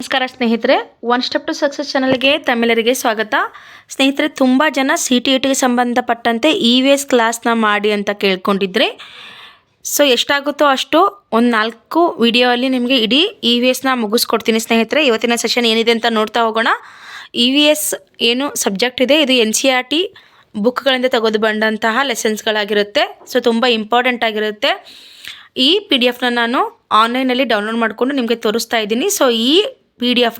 ನಮಸ್ಕಾರ ಸ್ನೇಹಿತರೆ, one step to success ಚಾನಲ್ಗೆ ತಮ್ಮೆಲ್ಲರಿಗೆ ಸ್ವಾಗತ. ಸ್ನೇಹಿತರೆ, ತುಂಬ ಜನ CTETಗೆ ಸಂಬಂಧಪಟ್ಟಂತೆ EVS ಕ್ಲಾಸ್ನ ಮಾಡಿ ಅಂತ ಕೇಳ್ಕೊಂಡಿದ್ರೆ, ಸೊ ಎಷ್ಟಾಗುತ್ತೋ ಅಷ್ಟು ಒಂದು 4 ವಿಡಿಯೋ ನಿಮಗೆ ಇಡೀ EVSನ ಮುಗಿಸ್ಕೊಡ್ತೀನಿ ಸ್ನೇಹಿತರೆ. ಇವತ್ತಿನ ಸೆಷನ್ ಏನಿದೆ ಅಂತ ನೋಡ್ತಾ ಹೋಗೋಣ. EVS ಏನು ಸಬ್ಜೆಕ್ಟ್ ಇದೆ, ಇದು NCERT ಬುಕ್ಗಳಿಂದ ತೆಗೆದು ಬಂದಂತಹ ಲೆಸನ್ಸ್ಗಳಾಗಿರುತ್ತೆ. ಸೊ ತುಂಬ ಇಂಪಾರ್ಟೆಂಟ್ ಆಗಿರುತ್ತೆ. ಈ PDF ನಾನು ಆನ್ಲೈನಲ್ಲಿ ಡೌನ್ಲೋಡ್ ಮಾಡಿಕೊಂಡು ನಿಮಗೆ ತೋರಿಸ್ತಾ ಇದ್ದೀನಿ. ಸೊ ಈ PDF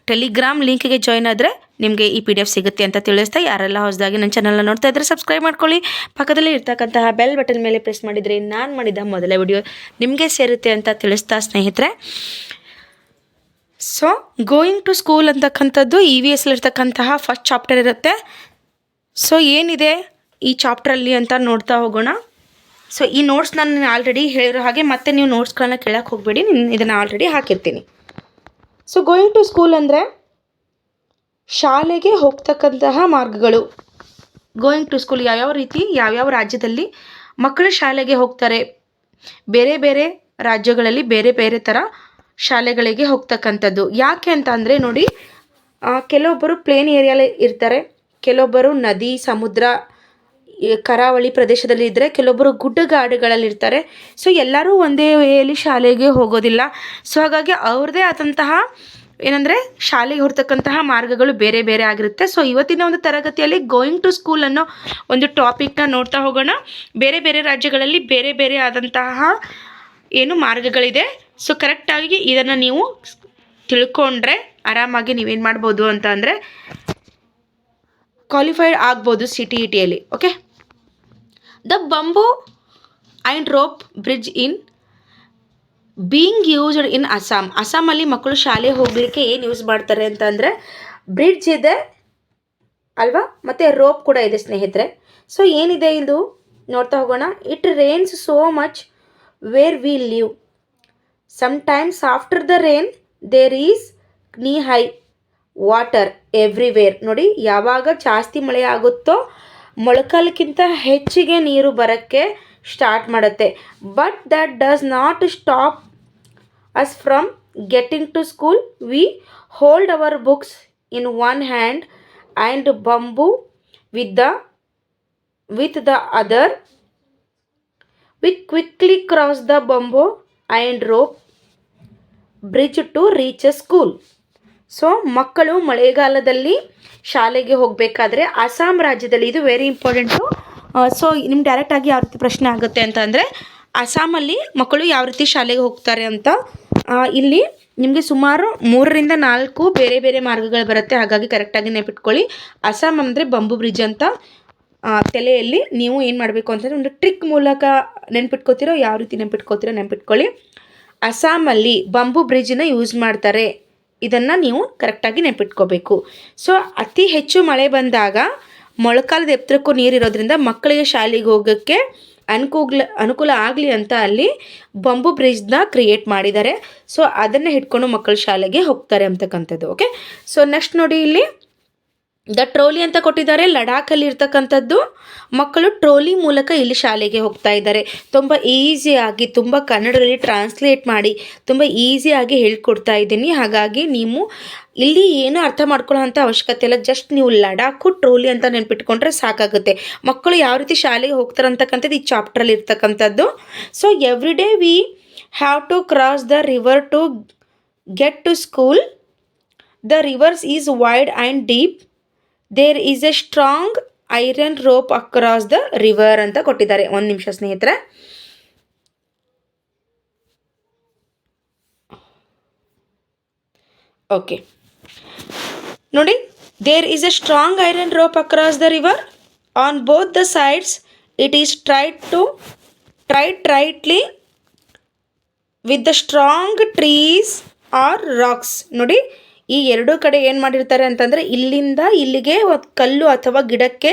ಟೆಲಿಗ್ರಾಮ್ ಲಿಂಕ್ಗೆ ಜಾಯ್ನ್ ಆದರೆ ನಿಮಗೆ ಈ PDF ಸಿಗುತ್ತೆ ಅಂತ ತಿಳಿಸ್ತಾ, ಯಾರೆಲ್ಲ ಹೊಸದಾಗಿ ನನ್ನ ಚಾನಲ್ನ ನೋಡ್ತಾ ಇದ್ದರೆ ಸಬ್ಸ್ಕ್ರೈಬ್ ಮಾಡ್ಕೊಳ್ಳಿ. ಪಕ್ಕದಲ್ಲಿ ಇರ್ತಕ್ಕಂತಹ ಬೆಲ್ ಬಟನ್ ಮೇಲೆ ಪ್ರೆಸ್ ಮಾಡಿದರೆ ನಾನು ಮಾಡಿದ ಮೊದಲ ವಿಡಿಯೋ ನಿಮಗೆ ಸೇರುತ್ತೆ ಅಂತ ತಿಳಿಸ್ತಾ ಸ್ನೇಹಿತರೆ. ಸೊ ಗೋಯಿಂಗ್ ಟು ಸ್ಕೂಲ್ ಅಂತಕ್ಕಂಥದ್ದು EVS ಇರ್ತಕ್ಕಂತಹ ಫಸ್ಟ್ ಚಾಪ್ಟರ್ ಇರುತ್ತೆ. ಸೊ ಏನಿದೆ ಈ ಚಾಪ್ಟ್ರಲ್ಲಿ ಅಂತ ನೋಡ್ತಾ ಹೋಗೋಣ. ಸೊ ಈ ನೋಟ್ಸ್ ನಾನು ಆಲ್ರೆಡಿ ಹೇಳಿರೋ ಹಾಗೆ ಮತ್ತೆ ನೀವು ನೋಟ್ಸ್ಗಳನ್ನ ಕೇಳಕ್ಕೆ ಹೋಗಬೇಡಿ, ಇದನ್ನು ಆಲ್ರೆಡಿ ಹಾಕಿರ್ತೀನಿ. ಸೊ ಗೋಯಿಂಗ್ ಟು ಸ್ಕೂಲ್ ಅಂದರೆ ಶಾಲೆಗೆ ಹೋಗ್ತಕ್ಕಂತಹ ಮಾರ್ಗಗಳು. ಗೋಯಿಂಗ್ ಟು ಸ್ಕೂಲ್ ಯಾವ್ಯಾವ ರೀತಿ ಯಾವ್ಯಾವ ರಾಜ್ಯದಲ್ಲಿ ಮಕ್ಕಳು ಶಾಲೆಗೆ ಹೋಗ್ತಾರೆ, ಬೇರೆ ಬೇರೆ ರಾಜ್ಯಗಳಲ್ಲಿ ಬೇರೆ ಬೇರೆ ಥರ ಶಾಲೆಗಳಿಗೆ ಹೋಗ್ತಕ್ಕಂಥದ್ದು. ಯಾಕೆ ಅಂತ ಅಂದರೆ ನೋಡಿ, ಕೆಲವೊಬ್ಬರು ಪ್ಲೇನ್ ಏರಿಯಾಲಿ ಇರ್ತಾರೆ, ಕೆಲವೊಬ್ಬರು ನದಿ ಸಮುದ್ರ ಕರಾವಳಿ ಪ್ರದೇಶದಲ್ಲಿ ಇದ್ದರೆ, ಕೆಲವೊಬ್ಬರು ಗುಡ್ಡಗಾಡುಗಳಲ್ಲಿರ್ತಾರೆ. ಸೊ ಎಲ್ಲರೂ ಒಂದೇ ವೇಯಲ್ಲಿ ಶಾಲೆಗೆ ಹೋಗೋದಿಲ್ಲ. ಸೊ ಹಾಗಾಗಿ ಅವ್ರದ್ದೇ ಆದಂತಹ ಏನಂದರೆ ಶಾಲೆಗೆ ಹೊರತಕ್ಕಂತಹ ಮಾರ್ಗಗಳು ಬೇರೆ ಬೇರೆ ಆಗಿರುತ್ತೆ. ಸೊ ಇವತ್ತಿನ ಒಂದು ತರಗತಿಯಲ್ಲಿ ಗೋಯಿಂಗ್ ಟು ಸ್ಕೂಲ್ ಅನ್ನೋ ಒಂದು ಟಾಪಿಕ್ನ ನೋಡ್ತಾ ಹೋಗೋಣ. ಬೇರೆ ಬೇರೆ ರಾಜ್ಯಗಳಲ್ಲಿ ಬೇರೆ ಬೇರೆ ಆದಂತಹ ಏನು ಮಾರ್ಗಗಳಿದೆ. ಸೊ ಕರೆಕ್ಟಾಗಿ ಇದನ್ನು ನೀವು ತಿಳ್ಕೊಂಡ್ರೆ ಆರಾಮಾಗಿ ನೀವೇನು ಮಾಡ್ಬೋದು ಅಂತ ಅಂದರೆ ಕ್ವಾಲಿಫೈಡ್ ಆಗ್ಬೋದು CTETಯಲ್ಲಿ. Okay, the bamboo and rope bridge in being used in Assam. ಅಸ್ಸಾಮಲ್ಲಿ ಮಕ್ಕಳು ಶಾಲೆ ಹೋಗಲಿಕ್ಕೆ ಏನು ಯೂಸ್ ಮಾಡ್ತಾರೆ ಅಂತ ಅಂದರೆ ಬ್ರಿಡ್ಜ್ ಇದೆ ಅಲ್ವಾ, ಮತ್ತು ರೋಪ್ ಕೂಡ ಇದೆ ಸ್ನೇಹಿತರೆ. ಸೊ ಏನಿದೆ ಇದು ನೋಡ್ತಾ ಹೋಗೋಣ. It rains so much where we live. Sometimes after the rain there is knee high water everywhere. ನೋಡಿ, ಯಾವಾಗ ಜಾಸ್ತಿ ಮಳೆ ಆಗುತ್ತೋ ಮೊಳಕಾಲಕ್ಕಿಂತ ಹೆಚ್ಚಿಗೆ ನೀರು ಬರೋಕ್ಕೆ ಸ್ಟಾರ್ಟ್ ಮಾಡುತ್ತೆ. But that does not stop us from getting to school. We hold our books in one hand and bamboo with the other. We quickly cross the bamboo and rope bridge to reach a school. So ಮಕ್ಕಳು ಮಳೆಗಾಲದಲ್ಲಿ ಶಾಲೆಗೆ ಹೋಗಬೇಕಾದ್ರೆ ಅಸ್ಸಾಂ ರಾಜ್ಯದಲ್ಲಿ, ಇದು very important. So ನಿಮ್ಗೆ ಡೈರೆಕ್ಟಾಗಿ ಯಾವ ರೀತಿ ಪ್ರಶ್ನೆ ಆಗುತ್ತೆ ಅಂತ ಅಂದರೆ, ಅಸ್ಸಾಮಲ್ಲಿ ಮಕ್ಕಳು ಯಾವ ರೀತಿ ಶಾಲೆಗೆ ಹೋಗ್ತಾರೆ ಅಂತ ಇಲ್ಲಿ ನಿಮಗೆ ಸುಮಾರು 3ರಿಂದ 4 ಬೇರೆ ಬೇರೆ ಮಾರ್ಗಗಳು ಬರುತ್ತೆ. ಹಾಗಾಗಿ ಕರೆಕ್ಟಾಗಿ ನೆನಪಿಟ್ಕೊಳ್ಳಿ. ಅಸ್ಸಾಂ ಅಂದರೆ ಬಂಬೂ ಬ್ರಿಡ್ಜ್ ಅಂತ ತಲೆಯಲ್ಲಿ ನೀವು ಏನು ಮಾಡಬೇಕು ಅಂತಂದರೆ ಒಂದು ಟ್ರಿಕ್ ಮೂಲಕ ನೆನಪಿಟ್ಕೋತಿರೋ, ಯಾವ ರೀತಿ ನೆನಪಿಟ್ಕೊಳ್ಳಿ. ಅಸ್ಸಾಮಲ್ಲಿ ಬಂಬೂ ಬ್ರಿಡ್ಜನ್ನ ಯೂಸ್ ಮಾಡ್ತಾರೆ, ಇದನ್ನು ನೀವು ಕರೆಕ್ಟಾಗಿ ನೆನಪಿಟ್ಕೋಬೇಕು. ಸೊ ಅತಿ ಹೆಚ್ಚು ಮಳೆ ಬಂದಾಗ ಮೊಳಕಾಲದ ಎತ್ತರಕ್ಕೂ ನೀರಿರೋದ್ರಿಂದ ಮಕ್ಕಳಿಗೆ ಶಾಲೆಗೆ ಹೋಗೋಕ್ಕೆ ಅನುಕೂಲ ಆಗಲಿ ಅಂತ ಅಲ್ಲಿ ಬಂಬೂ ಬ್ರಿಡ್ಜ್ನ ಕ್ರಿಯೇಟ್ ಮಾಡಿದ್ದಾರೆ. ಸೊ ಅದನ್ನು ಹಿಡ್ಕೊಂಡು ಮಕ್ಕಳು ಶಾಲೆಗೆ ಹೋಗ್ತಾರೆ ಅಂತಕ್ಕಂಥದ್ದು. ಓಕೆ, ಸೊ ನೆಕ್ಸ್ಟ್ ನೋಡಿ, ಇಲ್ಲಿ ದ ಟ್ರೋಲಿ ಅಂತ ಕೊಟ್ಟಿದ್ದಾರೆ. ಲಡಾಖಲ್ಲಿ ಇರ್ತಕ್ಕಂಥದ್ದು. ಮಕ್ಕಳು ಟ್ರೋಲಿ ಮೂಲಕ ಇಲ್ಲಿ ಶಾಲೆಗೆ ಹೋಗ್ತಾ ಇದ್ದಾರೆ. ತುಂಬ ಈಸಿಯಾಗಿ, ತುಂಬ ಕನ್ನಡದಲ್ಲಿ ಟ್ರಾನ್ಸ್ಲೇಟ್ ಮಾಡಿ ತುಂಬ ಈಸಿಯಾಗಿ ಹೇಳ್ಕೊಡ್ತಾ ಇದ್ದೀನಿ. ಹಾಗಾಗಿ ನೀವು ಇಲ್ಲಿ ಏನು ಅರ್ಥ ಮಾಡ್ಕೊಳ್ಳೋ ಅಂಥ ಅವಶ್ಯಕತೆ ಇಲ್ಲ. ಜಸ್ಟ್ ನೀವು ಲಡಾಖು ಟ್ರೋಲಿ ಅಂತ ನೆನ್ಪಿಟ್ಕೊಂಡ್ರೆ ಸಾಕಾಗುತ್ತೆ. ಮಕ್ಕಳು ಯಾವ ರೀತಿ ಶಾಲೆಗೆ ಹೋಗ್ತಾರೆ ಅಂತಕ್ಕಂಥದ್ದು ಈ ಚಾಪ್ಟ್ರಲ್ಲಿ ಇರ್ತಕ್ಕಂಥದ್ದು. So every day we have to cross the river to get to school. The rivers is wide and deep. There is a strong iron rope across the river ಅಂತ ಕೊಟ್ಟಿದ್ದಾರೆ. ಒಂದು ನಿಮಿಷ ಸ್ನೇಹಿತರೆ. ಓಕೆ ನೋಡಿ, there is a strong iron rope across the river on both the sides. It is tightly with the strong trees or rocks. ನೋಡಿ, ಈ ಎರಡೂ ಕಡೆ ಏನು ಮಾಡಿರ್ತಾರೆ ಅಂತಂದರೆ ಇಲ್ಲಿಂದ ಇಲ್ಲಿಗೆ ಕಲ್ಲು ಅಥವಾ ಗಿಡಕ್ಕೆ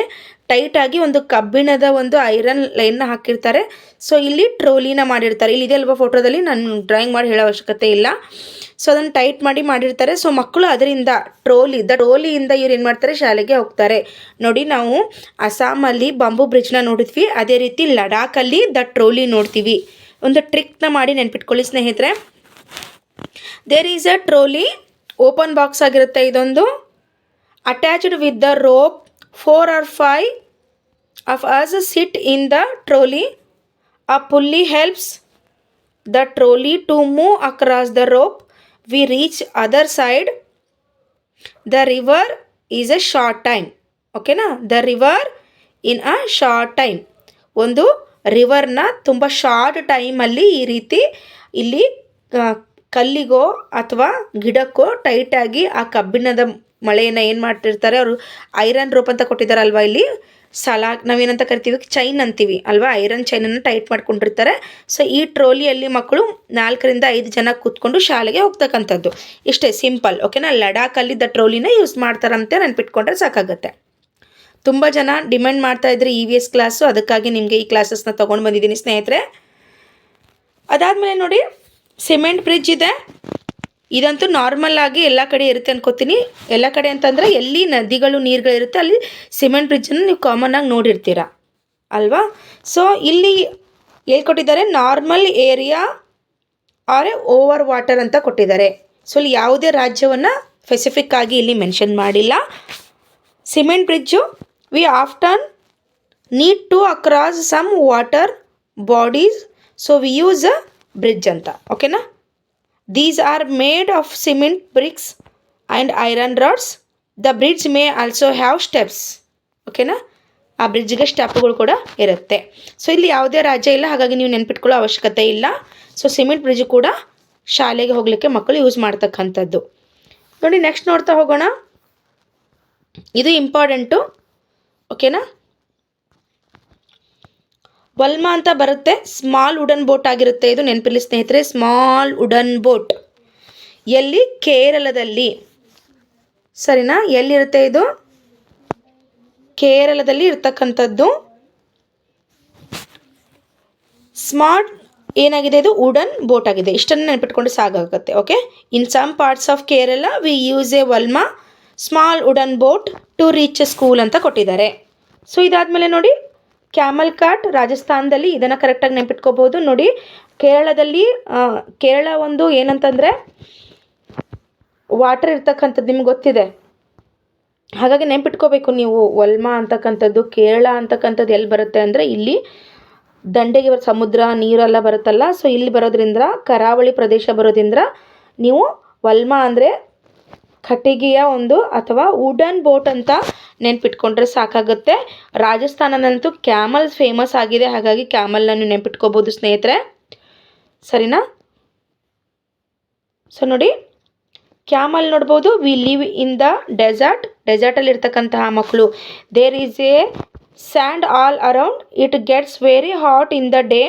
ಟೈಟಾಗಿ ಒಂದು ಕಬ್ಬಿಣದ ಒಂದು ಐರನ್ ಲೈನ್ನ ಹಾಕಿರ್ತಾರೆ. ಸೊ ಇಲ್ಲಿ ಟ್ರೋಲಿನ ಮಾಡಿರ್ತಾರೆ. ಇಲ್ಲಿದೆ ಅಲ್ವಾ ಫೋಟೋದಲ್ಲಿ, ನಾನು ಡ್ರಾಯಿಂಗ್ ಮಾಡಿ ಹೇಳೋ ಅವಶ್ಯಕತೆ ಇಲ್ಲ. ಸೊ ಅದನ್ನು ಟೈಟ್ ಮಾಡಿರ್ತಾರೆ. ಸೊ ಮಕ್ಕಳು ಅದರಿಂದ ಟ್ರೋಲಿಯಿಂದ ಇವ್ರು ಏನು ಮಾಡ್ತಾರೆ, ಶಾಲೆಗೆ ಹೋಗ್ತಾರೆ. ನೋಡಿ, ನಾವು ಅಸ್ಸಾಮಲ್ಲಿ ಬಂಬೂ ಬ್ರಿಡ್ಜ್ನ ನೋಡಿದ್ವಿ, ಅದೇ ರೀತಿ ಲಡಾಖಲ್ಲಿ ದ ಟ್ರೋಲಿ ನೋಡ್ತೀವಿ. ಒಂದು ಟ್ರಿಕ್ನ ಮಾಡಿ ನೆನ್ಪಿಟ್ಕೊಳ್ಳಿ ಸ್ನೇಹಿತರೆ. There is a trolley open box ಆಗಿರುತ್ತೆ ಇದೊಂದು. Attached with the rope 4 or 5 of us sit in the trolley. A pulley helps the trolley to move across the rope. We reach other side. The river is a short time. ಓಕೆನಾ, the river in a short time. ಒಂದು ರಿವರ್ನ ತುಂಬ short ಟೈಮಲ್ಲಿ ಈ ರೀತಿ ಇಲ್ಲಿ ಕಲ್ಲಿಗೋ ಅಥವಾ ಗಿಡಕ್ಕೋ ಟೈಟಾಗಿ ಆ ಕಬ್ಬಿಣದ ಮಳೆಯನ್ನು ಏನು ಮಾಡ್ತಿರ್ತಾರೆ ಅವರು, ಐರನ್ ರೋಪ್ ಅಂತ ಕೊಟ್ಟಿದ್ದಾರಲ್ವ ಇಲ್ಲಿ, ನಾವೇನಂತ ಕರಿತೀವಿ, ಚೈನ್ ಅಂತೀವಿ ಅಲ್ವಾ, ಐರನ್ ಚೈನನ್ನು ಟೈಟ್ ಮಾಡ್ಕೊಂಡಿರ್ತಾರೆ. ಸೊ ಈ ಟ್ರೋಲಿಯಲ್ಲಿ ಮಕ್ಕಳು 4 ರಿಂದ 5 ಜನ ಕೂತ್ಕೊಂಡು ಶಾಲೆಗೆ ಹೋಗ್ತಕ್ಕಂಥದ್ದು. ಇಷ್ಟೇ ಸಿಂಪಲ್. ಓಕೆನಾ, ಲಡಾಖಲ್ಲಿದ್ದ ಟ್ರೋಲಿನ ಯೂಸ್ ಮಾಡ್ತಾರಂತೆ ನೆನ್ಪಿಟ್ಕೊಂಡ್ರೆ ಸಾಕಾಗುತ್ತೆ. ತುಂಬ ಜನ ಡಿಮ್ಯಾಂಡ್ ಮಾಡ್ತಾಯಿದ್ರು EVS ಕ್ಲಾಸು, ಅದಕ್ಕಾಗಿ ನಿಮಗೆ ಈ ಕ್ಲಾಸಸ್ನ ತೊಗೊಂಡು ಬಂದಿದ್ದೀನಿ ಸ್ನೇಹಿತರೆ. ಅದಾದಮೇಲೆ ನೋಡಿ, ಸಿಮೆಂಟ್ ಬ್ರಿಡ್ಜ್ ಇದೆ. ಇದಂತೂ ನಾರ್ಮಲ್ ಆಗಿ ಎಲ್ಲ ಕಡೆ ಇರುತ್ತೆ ಅನ್ಕೋತೀನಿ. ಎಲ್ಲ ಕಡೆ ಅಂತಂದರೆ ಎಲ್ಲಿ ನದಿಗಳು ನೀರುಗಳಿರುತ್ತೆ ಅಲ್ಲಿ ಸಿಮೆಂಟ್ ಬ್ರಿಡ್ಜನ್ನು ನೀವು ಕಾಮನ್ ಆಗಿ ನೋಡಿರ್ತೀರ ಅಲ್ವಾ. ಸೊ ಇಲ್ಲಿ ಹೇಳ್ಕೊಟ್ಟಿದ್ದಾರೆ normal area or over water ಅಂತ ಕೊಟ್ಟಿದ್ದಾರೆ. ಸೊ ಇಲ್ಲಿ ಯಾವುದೇ ರಾಜ್ಯವನ್ನು ಸ್ಪೆಸಿಫಿಕ್ ಆಗಿ ಇಲ್ಲಿ ಮೆನ್ಷನ್ ಮಾಡಿಲ್ಲ. Cement bridge we often need to across some water bodies, so we use a bridge ಅಂತ. ಓಕೆನಾ, these are made of cement bricks and iron rods. The bridge may also have steps. ಓಕೆನಾ, ಆ ಬ್ರಿಡ್ಜ್ಗೆ ಸ್ಟೆಪ್ಗಳು ಕೂಡ ಇರುತ್ತೆ. So ಇಲ್ಲಿ ಯಾವುದೇ ರಾಜ್ಯ ಇಲ್ಲ, ಹಾಗಾಗಿ ನೀವು ನೆನ್ಪಿಟ್ಕೊಳ್ಳೋ ಅವಶ್ಯಕತೆ ಇಲ್ಲ. ಸೊ ಸಿಮೆಂಟ್ ಬ್ರಿಡ್ಜ್ ಕೂಡ ಶಾಲೆಗೆ ಹೋಗಲಿಕ್ಕೆ ಮಕ್ಕಳು ಯೂಸ್ ಮಾಡ್ತಕ್ಕಂಥದ್ದು. ನೋಡಿ, ನೆಕ್ಸ್ಟ್ ನೋಡ್ತಾ ಹೋಗೋಣ. ಇದು ಇಂಪಾರ್ಟೆಂಟು. ಓಕೆನಾ, ವಲ್ಮಾ ಅಂತ ಬರುತ್ತೆ. ಸ್ಮಾಲ್ ವುಡನ್ ಬೋಟ್ ಆಗಿರುತ್ತೆ ಇದು, ನೆನಪಿರಲಿ ಸ್ನೇಹಿತರೆ, ಸ್ಮಾಲ್ ವುಡನ್ ಬೋಟ್. ಎಲ್ಲಿ? ಕೇರಳದಲ್ಲಿ. ಸರಿನಾ, ಎಲ್ಲಿರುತ್ತೆ ಇದು? ಕೇರಳದಲ್ಲಿ ಇರ್ತಕ್ಕಂಥದ್ದು. ಸ್ಮಾರ್ಟ್ ಏನಾಗಿದೆ, ಇದು ವುಡನ್ ಬೋಟ್ ಆಗಿದೆ. ಇಷ್ಟನ್ನು ನೆನಪಿಟ್ಕೊಂಡು ಸಾಕಾಗುತ್ತೆ. Okay, in some parts of Kerala we use a vallam small wooden boat to reach a school ಅಂತ ಕೊಟ್ಟಿದ್ದಾರೆ. ಸೊ ಇದಾದಮೇಲೆ ನೋಡಿ, ಕ್ಯಾಮಲ್ ಕಾರ್ಟ್ ರಾಜಸ್ಥಾನದಲ್ಲಿ, ಇದನ್ನು ಕರೆಕ್ಟಾಗಿ ನೆನಪಿಟ್ಕೋಬೋದು. ನೋಡಿ, ಕೇರಳದಲ್ಲಿ ಕೇರಳ ಒಂದು ಏನಂತಂದರೆ ವಾಟರ್ ಇರ್ತಕ್ಕಂಥದ್ದು ನಿಮ್ಗೆ ಗೊತ್ತಿದೆ, ಹಾಗಾಗಿ ನೆನಪಿಟ್ಕೋಬೇಕು ನೀವು. ವಲ್ಮಾ ಅಂತಕ್ಕಂಥದ್ದು, ಕೇರಳ ಅಂತಕ್ಕಂಥದ್ದು ಎಲ್ಲಿ ಬರುತ್ತೆ ಅಂದರೆ ಇಲ್ಲಿ ದಂಡೆಗೆ ಸಮುದ್ರ ನೀರೆಲ್ಲ ಬರುತ್ತಲ್ಲ. ಸೊ ಇಲ್ಲಿ ಬರೋದ್ರಿಂದ, ಕರಾವಳಿ ಪ್ರದೇಶ ಬರೋದ್ರಿಂದ ನೀವು ವಲ್ಮಾ ಅಂದರೆ ಕಟ್ಟಿಗೆಯ ಒಂದು ಅಥವಾ ವುಡನ್ ಬೋಟ್ ಅಂತ ನೆನ್ಪಿಟ್ಕೊಂಡ್ರೆ ಸಾಕಾಗುತ್ತೆ. ರಾಜಸ್ಥಾನದಂತೂ ಕ್ಯಾಮಲ್ ಫೇಮಸ್ ಆಗಿದೆ, ಹಾಗಾಗಿ ಕ್ಯಾಮಲ್ನ ನೀವು ನೆನ್ಪಿಟ್ಕೋಬೋದು ಸ್ನೇಹಿತರೆ. ಸರಿನಾ? ಸೊ ನೋಡಿ, ಕ್ಯಾಮಲ್ ನೋಡ್ಬೋದು. ವಿ ಲಿವ್ ಇನ್ ದ ಡೆಸರ್ಟಲ್ಲಿ ಇರ್ತಕ್ಕಂತಹ ಮಕ್ಕಳು. There is a sand all around, it gets very hot in the day.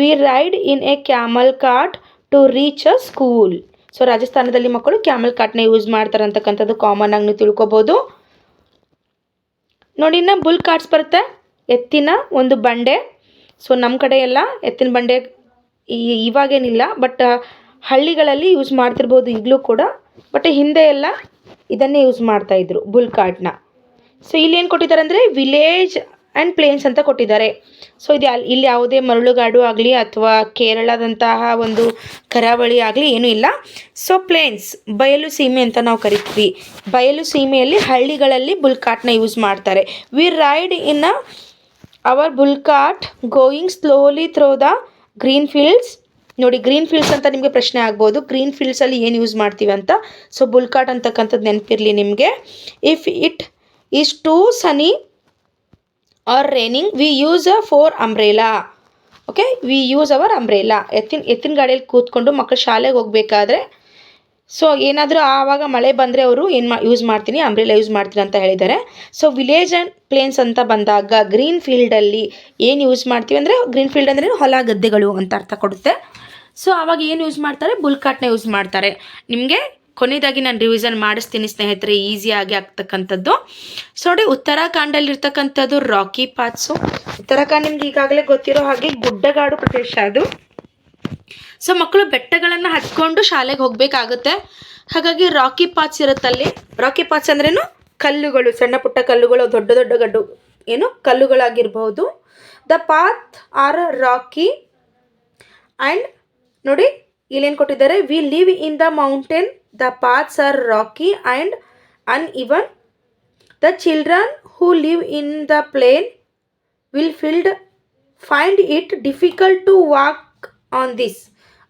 We ride in a camel cart to reach a school. So ರಾಜಸ್ಥಾನದಲ್ಲಿ ಮಕ್ಕಳು ಕ್ಯಾಮಲ್ ಕಾರ್ಟ್ನ ಯೂಸ್ ಮಾಡ್ತಾರೆ ಅಂತಕ್ಕಂಥದ್ದು common ಆಗಿ ನೀವು ತಿಳ್ಕೊಬೋದು. ನೋಡಿ, ಇನ್ನು ಬುಲ್ ಕಾರ್ಟ್ಸ್ ಬರುತ್ತೆ, ಎತ್ತಿನ ಒಂದು ಬಂಡೆ. ಸೊ ನಮ್ಮ ಕಡೆ ಎಲ್ಲ ಎತ್ತಿನ ಬಂಡೆ ಇವಾಗೇನಿಲ್ಲ, ಬಟ್ ಹಳ್ಳಿಗಳಲ್ಲಿ ಯೂಸ್ ಮಾಡ್ತಿರ್ಬೋದು ಈಗಲೂ ಕೂಡ. ಬಟ್ ಹಿಂದೆ ಎಲ್ಲ ಇದನ್ನೇ ಯೂಸ್ ಮಾಡ್ತಾಯಿದ್ರು, ಬುಲ್ ಕಾರ್ಟ್ನ. ಸೊ ಇಲ್ಲಿ ಏನು ಕೊಟ್ಟಿದ್ದಾರೆ ಅಂದರೆ ವಿಲೇಜ್ ಆ್ಯಂಡ್ ಪ್ಲೇನ್ಸ್ ಅಂತ ಕೊಟ್ಟಿದ್ದಾರೆ. ಸೊ ಇಲ್ಲಿ ಯಾವುದೇ ಮರಳುಗಾಡು ಆಗಲಿ ಅಥವಾ ಕೇರಳದಂತಹ ಒಂದು ಕರಾವಳಿ ಆಗಲಿ ಏನೂ ಇಲ್ಲ. ಸೊ ಪ್ಲೇನ್ಸ್, ಬಯಲು ಸೀಮೆ ಅಂತ ನಾವು ಕರಿತೀವಿ. ಬಯಲು ಸೀಮೆಯಲ್ಲಿ ಹಳ್ಳಿಗಳಲ್ಲಿ ಬುಲ್ ಕಾರ್ಟ್ನ ಯೂಸ್ ಮಾಡ್ತಾರೆ. We ride in our bull cart going slowly through the green fields. ನೋಡಿ, ಗ್ರೀನ್ ಫೀಲ್ಡ್ಸ್ ಅಂತ ನಿಮಗೆ ಪ್ರಶ್ನೆ ಆಗ್ಬೋದು, ಗ್ರೀನ್ ಫೀಲ್ಡ್ಸಲ್ಲಿ ಏನು ಯೂಸ್ ಮಾಡ್ತೀವಿ ಅಂತ. ಸೊ ಬುಲ್ ಕಾರ್ಟ್ ಅಂತಕ್ಕಂಥದ್ದು ನೆನಪಿರಲಿ ನಿಮಗೆ. If it is too sunny or raining we use a 4 umbrella. Okay, we use our umbrella. ಎತ್ತಿನ ಗಾಡಿಯಲ್ಲಿ ಕೂತ್ಕೊಂಡು ಮಕ್ಕಳು ಶಾಲೆಗೆ ಹೋಗಬೇಕಾದ್ರೆ, ಸೊ ಏನಾದರೂ ಆವಾಗ ಮಳೆ ಬಂದರೆ ಅವರು ಯೂಸ್ ಮಾಡ್ತೀನಿ, ಅಂಬ್ರೆಲಾ ಯೂಸ್ ಮಾಡ್ತೀನಿ ಅಂತ ಹೇಳಿದ್ದಾರೆ. ಸೊ ವಿಲೇಜ್ ಆ್ಯಂಡ್ ಪ್ಲೇನ್ಸ್ ಅಂತ ಬಂದಾಗ ಗ್ರೀನ್ ಫೀಲ್ಡಲ್ಲಿ ಏನು ಯೂಸ್ ಮಾಡ್ತೀವಿ ಅಂದರೆ, ಗ್ರೀನ್ ಫೀಲ್ಡ್ ಅಂದರೆ ಹೊಲ ಗದ್ದೆಗಳು ಅಂತ ಅರ್ಥ ಕೊಡುತ್ತೆ. ಸೊ ಆವಾಗ ಏನು ಯೂಸ್ ಮಾಡ್ತಾರೆ? ಬುಲ್ ಕಾರ್ಟ್ನ ಯೂಸ್ ಮಾಡ್ತಾರೆ. ನಿಮಗೆ ಕೊನೆಯದಾಗಿ ನಾನು ರಿವಿಷನ್ ಮಾಡಿಸ್ತೀನಿ ಸ್ನೇಹಿತರೆ, ಈಸಿಯಾಗಿ ಆಗ್ತಕ್ಕಂಥದ್ದು. ಸೊ ನೋಡಿ, ಉತ್ತರಾಖಂಡಲ್ಲಿರ್ತಕ್ಕಂಥದ್ದು ರಾಕಿ ಪಾತ್ಸು. ಉತ್ತರಾಖಂಡ್ ನಿಮ್ಗೆ ಈಗಾಗಲೇ ಗೊತ್ತಿರೋ ಹಾಗೆ ಗುಡ್ಡಗಾಡು ಪ್ರದೇಶ ಅದು. ಸೊ ಮಕ್ಕಳು ಬೆಟ್ಟಗಳನ್ನು ಹತ್ಕೊಂಡು ಶಾಲೆಗೆ ಹೋಗಬೇಕಾಗುತ್ತೆ, ಹಾಗಾಗಿ ರಾಕಿ ಪಾತ್ಸ್ ಇರುತ್ತಲ್ಲಿ. ರಾಕಿ ಪಾತ್ಸ್ ಅಂದ್ರೇನು? ಕಲ್ಲುಗಳು, ಸಣ್ಣ ಪುಟ್ಟ ಕಲ್ಲುಗಳು, ದೊಡ್ಡ ದೊಡ್ಡ ಗಡ್ಡು ಕಲ್ಲುಗಳಾಗಿರ್ಬೋದು. The path are rocky and ನೋಡಿ ಇಲ್ಲೇನು ಕೊಟ್ಟಿದ್ದಾರೆ, we live in the mountain The paths are rocky and uneven. The children who live in the plain will find it difficult to walk on this,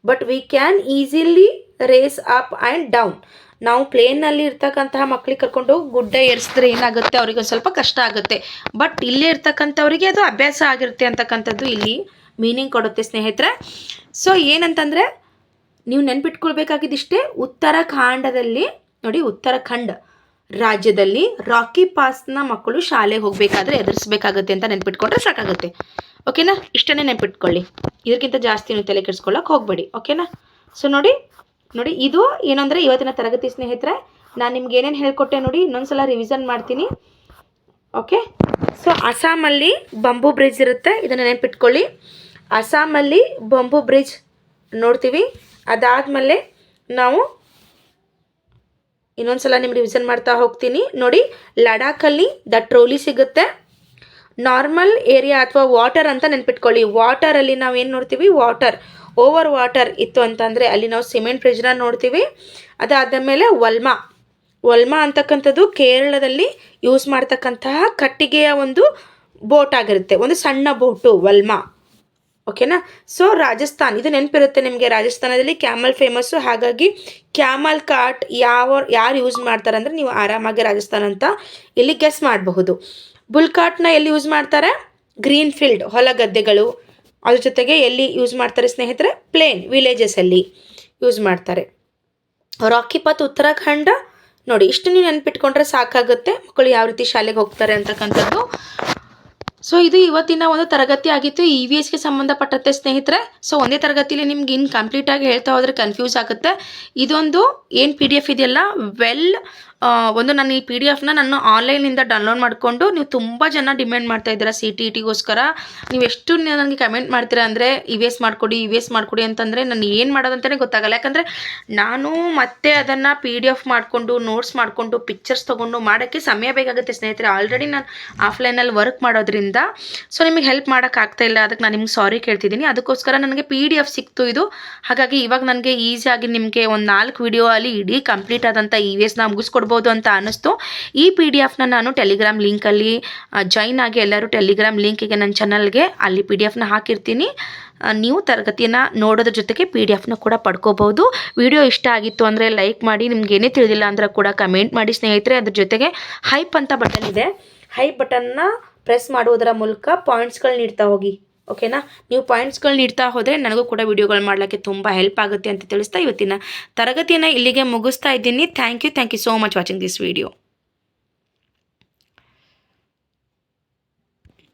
but we can easily race up and down. ನಾವು ಪ್ಲೇನಲ್ಲಿ ಇರ್ತಕ್ಕಂತಹ ಮಕ್ಕಳಿಗೆ ಕರ್ಕೊಂಡು ಗುಡ್ಡ ಏರಿಸಿದ್ರೆ ಏನಾಗುತ್ತೆ, ಅವ್ರಿಗೆ ಒಂದು ಸ್ವಲ್ಪ ಕಷ್ಟ ಆಗುತ್ತೆ. ಬಟ್ ಇಲ್ಲೇ ಇರ್ತಕ್ಕಂಥವ್ರಿಗೆ ಅದು ಅಭ್ಯಾಸ ಆಗಿರುತ್ತೆ ಅಂತಕ್ಕಂಥದ್ದು ಇಲ್ಲಿ ಮೀನಿಂಗ್ ಕೊಡುತ್ತೆ ಸ್ನೇಹಿತರೆ. ಸೊ ಏನಂತಂದರೆ ನೀವು ನೆನ್ಪಿಟ್ಕೊಳ್ಬೇಕಾಗಿದ್ದಿಷ್ಟೇ, ಉತ್ತರಾಖಂಡದಲ್ಲಿ ನೋಡಿ, ಉತ್ತರಾಖಂಡ್ ರಾಜ್ಯದಲ್ಲಿ ರಾಕಿ ಪಾಸ್ನ ಮಕ್ಕಳು ಶಾಲೆಗೆ ಹೋಗಬೇಕಾದ್ರೆ ಎದುರಿಸ್ಬೇಕಾಗತ್ತೆ ಅಂತ ನೆನ್ಪಿಟ್ಕೊಂಡ್ರೆ ಸಾಕಾಗುತ್ತೆ. ಓಕೆನಾ? ಇಷ್ಟನ್ನೇ ನೆನ್ಪಿಟ್ಕೊಳ್ಳಿ, ಇದಕ್ಕಿಂತ ಜಾಸ್ತಿ ನೀವು ತಲೆ ಕೆಡಿಸ್ಕೊಳ್ಳೋಕೆ ಹೋಗಬೇಡಿ. ಓಕೆನಾ? ಸೊ ನೋಡಿ ಇದು ಏನು ಅಂದರೆ ಇವತ್ತಿನ ತರಗತಿ ಸ್ನೇಹಿತರೆ. ನಾನು ನಿಮ್ಗೆ ಏನೇನು ಹೇಳ್ಕೊಟ್ಟೆ ನೋಡಿ, ಇನ್ನೊಂದ್ಸಲ ರಿವಿಷನ್ ಮಾಡ್ತೀನಿ. ಓಕೆ? ಸೊ ಅಸ್ಸಾಮಲ್ಲಿ ಬಂಬೂ ಬ್ರಿಡ್ಜ್ ಇರುತ್ತೆ, ಇದನ್ನು ನೆನ್ಪಿಟ್ಕೊಳ್ಳಿ. ಅಸ್ಸಾಮಲ್ಲಿ ಬಂಬೂ ಬ್ರಿಡ್ಜ್ ನೋಡ್ತೀವಿ. ಅದಾದಮೇಲೆ ನಾವು ಇನ್ನೊಂದ್ಸಲ ನಿಮ್ಗೆ ರಿವಿಷನ್ ಮಾಡ್ತಾ ಹೋಗ್ತೀನಿ. ನೋಡಿ, ಲಡಾಖಲ್ಲಿ ದ ಟ್ರೋಲಿ ಸಿಗುತ್ತೆ. ನಾರ್ಮಲ್ ಏರಿಯಾ ಅಥವಾ ವಾಟರ್ ಅಂತ ನೆನ್ಪಿಟ್ಕೊಳ್ಳಿ. ವಾಟರಲ್ಲಿ ನಾವು ಏನು ನೋಡ್ತೀವಿ, ಓವರ್ ವಾಟರ್ ಇತ್ತು ಅಂತಂದರೆ ಅಲ್ಲಿ ನಾವು ಸಿಮೆಂಟ್ ಬ್ರಿಡ್ಜ್ನ ನೋಡ್ತೀವಿ. ಅದಾದ ಮೇಲೆ ವಲ್ಮಾ ಅಂತಕ್ಕಂಥದ್ದು ಕೇರಳದಲ್ಲಿ ಯೂಸ್ ಮಾಡ್ತಕ್ಕಂತಹ ಕಟ್ಟಿಗೆಯ ಒಂದು ಬೋಟ್ ಆಗಿರುತ್ತೆ, ಒಂದು ಸಣ್ಣ ಬೋಟು ವಲ್ಮಾ. ಓಕೆನಾ? ಸೊ ರಾಜಸ್ಥಾನ್, ಇದು ನೆನಪಿರುತ್ತೆ ನಿಮಗೆ, ರಾಜಸ್ಥಾನದಲ್ಲಿ ಕ್ಯಾಮಲ್ ಫೇಮಸ್ಸು. ಹಾಗಾಗಿ ಕ್ಯಾಮಲ್ ಕಾರ್ಟ್ ಯಾರು ಯೂಸ್ ಮಾಡ್ತಾರೆ ಅಂದರೆ ನೀವು ಆರಾಮಾಗಿ ರಾಜಸ್ಥಾನ ಅಂತ ಇಲ್ಲಿ ಗೆಸ್ ಮಾಡಬಹುದು. ಬುಲ್ ಕಾರ್ಟ್ನ ಎಲ್ಲಿ ಯೂಸ್ ಮಾಡ್ತಾರೆ? ಗ್ರೀನ್ ಫೀಲ್ಡ್, ಹೊಲ ಗದ್ದೆಗಳು. ಅದ್ರ ಜೊತೆಗೆ ಎಲ್ಲಿ ಯೂಸ್ ಮಾಡ್ತಾರೆ ಸ್ನೇಹಿತರೆ? ಪ್ಲೇನ್ ವಿಲೇಜಸಲ್ಲಿ ಯೂಸ್ ಮಾಡ್ತಾರೆ. ರಾಕಿ ಪಾತ್ ಉತ್ತರಾಖಂಡ. ನೋಡಿ, ಇಷ್ಟು ನೀವು ನೆನ್ಪಿಟ್ಕೊಂಡ್ರೆ ಸಾಕಾಗುತ್ತೆ ಮಕ್ಕಳು ಯಾವ ರೀತಿ ಶಾಲೆಗೆ ಹೋಗ್ತಾರೆ ಅಂತಕ್ಕಂಥದ್ದು. ಸೊ ಇದು ಇವತ್ತಿನ ಒಂದು ತರಗತಿ ಆಗಿತ್ತು, EVSಗೆ ಸಂಬಂಧಪಟ್ಟಂತೆ ಸ್ನೇಹಿತರೆ. ಸೊ ಒಂದೇ ತರಗತಿಯಲ್ಲಿ ನಿಮ್ಗೆ ಇನ್ನು ಕಂಪ್ಲೀಟಾಗಿ ಹೇಳ್ತಾ ಹೋದರೆ ಕನ್ಫ್ಯೂಸ್ ಆಗುತ್ತೆ. ಇದೊಂದು ಏನು PDF ಇದೆಯಲ್ಲ, ನಾನು ಈ PDF ನಾನು ಆನ್ಲೈನಿಂದ ಡೌನ್ಲೋಡ್ ಮಾಡಿಕೊಂಡು, ನೀವು ತುಂಬ ಜನ ಡಿಮ್ಯಾಂಡ್ ಮಾಡ್ತಾ ಇದ್ದೀರಾ CTETಗೋಸ್ಕರ. ನೀವು ಎಷ್ಟು ನನಗೆ ಕಮೆಂಟ್ ಮಾಡ್ತೀರಾ ಅಂದರೆ EVS ಮಾಡಿಕೊಡಿ ಅಂತಂದರೆ ನಾನು ಏನು ಮಾಡೋದಂತಲೇ ಗೊತ್ತಾಗಲ್ಲ. ಯಾಕಂದರೆ ನಾನು ಮತ್ತೆ ಅದನ್ನು PDF ಮಾಡಿಕೊಂಡು ನೋಟ್ಸ್ ಮಾಡಿಕೊಂಡು ಪಿಕ್ಚರ್ಸ್ ತೊಗೊಂಡು ಮಾಡೋಕ್ಕೆ ಸಮಯ ಬೇಕಾಗುತ್ತೆ ಸ್ನೇಹಿತರೆ. ಆಲ್ರೆಡಿ ನಾನು ಆಫ್ಲೈನಲ್ಲಿ ವರ್ಕ್ ಮಾಡೋದ್ರಿಂದ ಸೊ ನಿಮಗೆ ಹೆಲ್ಪ್ ಮಾಡೋಕ್ಕಾಗ್ತಾಯಿಲ್ಲ. ಅದಕ್ಕೆ ನಾನು ನಿಮ್ಗೆ ಸಾರಿ ಕೇಳ್ತಿದ್ದೀನಿ. ಅದಕ್ಕೋಸ್ಕರ ನನಗೆ PDF ಸಿಕ್ತು ಇದು. ಹಾಗಾಗಿ ಇವಾಗ ನನಗೆ ಈಸಿಯಾಗಿ ನಿಮಗೆ ಒಂದು 4 ವಿಡಿಯೋ ಅಲ್ಲಿ ಇಡೀ ಕಂಪ್ಲೀಟ್ ಆದಂಥ EVSನ ಮುಗಿಸ್ಕೊಡ್ಬೋದು ಅಂತ ಅನ್ನಿಸ್ತು. ಈ PDF ನಾನು ಟೆಲಿಗ್ರಾಮ್ ಲಿಂಕಲ್ಲಿ ಜಾಯಿನ್ ಆಗಿ, ಎಲ್ಲರೂ ಟೆಲಿಗ್ರಾಮ್ ಲಿಂಕಿಗೆ ನನ್ನ ಚಾನಲ್ಗೆ ಅಲ್ಲಿ PDF ಹಾಕಿರ್ತೀನಿ. ನೀವು ತರಗತಿಯನ್ನು ನೋಡೋದ್ರ ಜೊತೆಗೆ PDF ಕೂಡ ಪಡ್ಕೋಬಹುದು. ವಿಡಿಯೋ ಇಷ್ಟ ಆಗಿತ್ತು ಅಂದರೆ ಲೈಕ್ ಮಾಡಿ, ನಿಮ್ಗೆ ಏನೇ ತಿಳಿದಿಲ್ಲ ಅಂದರೆ ಕೂಡ ಕಮೆಂಟ್ ಮಾಡಿ ಸ್ನೇಹಿತರೆ. ಅದ್ರ ಜೊತೆಗೆ ಹೈಪ್ ಅಂತ ಬಟನ್ ಇದೆ, ಹೈಪ್ ಬಟನ್ನ ಪ್ರೆಸ್ ಮಾಡುವುದರ ಮೂಲಕ ಪಾಯಿಂಟ್ಸ್ಗಳು ನೀಡ್ತಾ ಹೋಗಿ. ಓಕೆನಾ? ನೀವು ಪಾಯಿಂಟ್ಸ್ಗಳು ನೀಡ್ತಾ ಹೋದರೆ ನನಗೂ ಕೂಡ ವಿಡಿಯೋಗಳು ಮಾಡಲಿಕ್ಕೆ ತುಂಬ ಹೆಲ್ಪ್ ಆಗುತ್ತೆ ಅಂತ ತಿಳಿಸ್ತಾ ಇವತ್ತಿನ ತರಗತಿಯನ್ನು ಇಲ್ಲಿಗೆ ಮುಗಿಸ್ತಾ ಇದ್ದೀನಿ. Thank you so much watching this video.